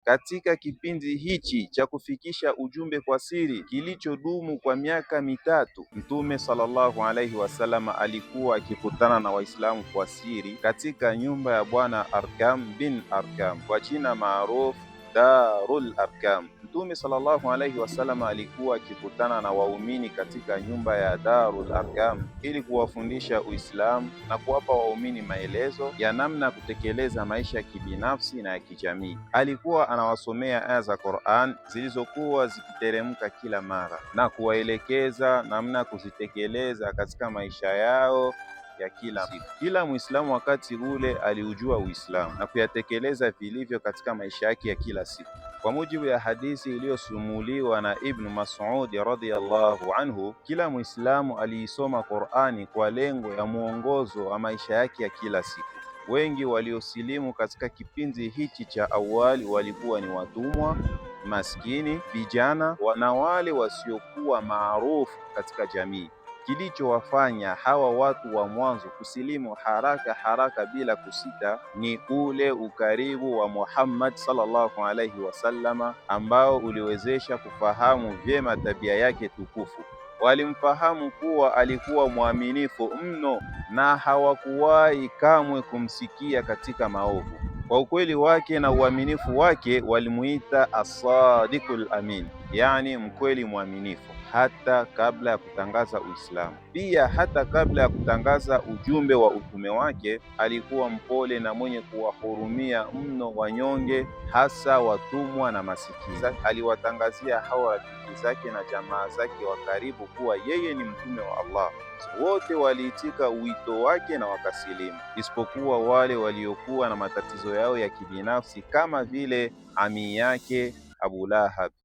Katika kipindi hichi cha kufikisha ujumbe kwa siri kilichodumu kwa miaka mitatu, Mtume sallallahu alaihi wasallam alikuwa akikutana na Waislamu kwa siri katika nyumba ya Bwana Arkam bin Arkam kwa jina maarufu Darul Arkam. Mtume sallallahu alaihi wasallam alikuwa akikutana na waumini katika nyumba ya Darul Arkam ili kuwafundisha Uislamu na kuwapa waumini maelezo ya namna ya kutekeleza maisha ya kibinafsi na ya kijamii. Alikuwa anawasomea aya za Qur'an zilizokuwa zikiteremka kila mara na kuwaelekeza namna ya kuzitekeleza katika maisha yao ya kila siku. Kila Muislamu wakati ule aliujua Uislamu na kuyatekeleza vilivyo katika maisha yake ya kila siku. Kwa mujibu ya hadithi iliyosumuliwa na Ibn Mas'ud radhiyallahu anhu, kila Muislamu aliisoma Qur'ani kwa lengo ya muongozo wa maisha yake ya kila siku. Wengi waliosilimu katika kipindi hichi cha awali walikuwa ni watumwa, maskini, vijana na wale wasiokuwa maarufu katika jamii. Kilichowafanya hawa watu wa mwanzo kusilimu haraka bila kusita ni ule ukaribu wa Muhammad sallallahu alaihi wasallama ambao uliwezesha kufahamu vyema tabia yake tukufu. Walimfahamu kuwa alikuwa mwaminifu mno na hawakuwahi kamwe kumsikia katika maovu. Kwa ukweli wake na uaminifu wake walimuita as-sadiqul amin, yani mkweli mwaminifu, hata kabla ya kutangaza Uislamu. Pia hata kabla ya kutangaza ujumbe wa utume wake, alikuwa mpole na mwenye kuwahurumia mno wanyonge, hasa watumwa na masikini. Aliwatangazia hawa rafiki zake na jamaa zake wa karibu kuwa yeye ni mtume wa Allah. Wote waliitika wito wake na wakasilimu, isipokuwa wale waliokuwa na matatizo yao ya kibinafsi kama vile ami yake Abu Lahab.